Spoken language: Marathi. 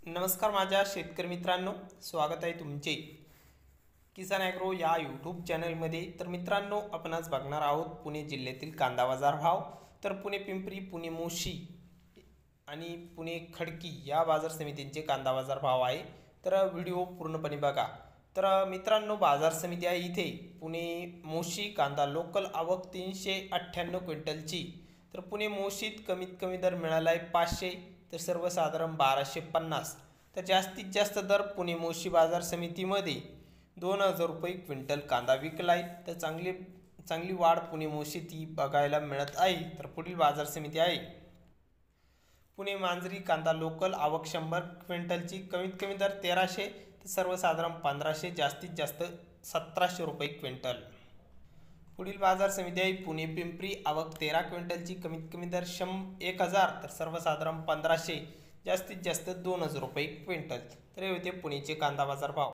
नमस्कार माझ्या शेतकरी मित्रांनो, स्वागत आहे तुमचे किसान ॲग्रो या यूट्यूब चॅनलमध्ये। तर मित्रांनो, आपण आज बघणार आहोत पुणे जिल्ह्यातील कांदा बाजार भाव। तर पुणे पिंपरी, पुणे मोशी आणि पुणे खडकी या बाजार समितींचे कांदा बाजार भाव आहे। तर व्हिडिओ पूर्णपणे बघा। तर मित्रांनो, बाजार समिती आहे इथे पुणे मोशी कांदा लोकल आवक 398 क्विंटलची। तर पुणे मोशीत कमीत कमी दर मिळाला आहे 500, तर सर्वसाधारण 1250। तर जास्तीत जास्त दर पुणे मोशी बाजार समितीमध्ये 2000 रुपये क्विंटल कांदा विकलाय। तर चांगली वाढ पुणे मोशीत ही बघायला मिळत आहे। तर पुढील बाजार समिती आहे पुणे मांजरी कांदा लोकल आवक 100 क्विंटलची, कमीत कमी दर 1300, तर सर्वसाधारण 1500, जास्तीत जास्त 1700 रुपये क्विंटल। पुढील बाजार समिती आहे पुणे पिंपरी आवक 13 क्विंटलची, कमीत कमी दर 1000, तर सर्वसाधारण 1500, जास्तीत जास्त 2000 रुपये क्विंटल। तर हे होते पुणेचे कांदा बाजार भाव।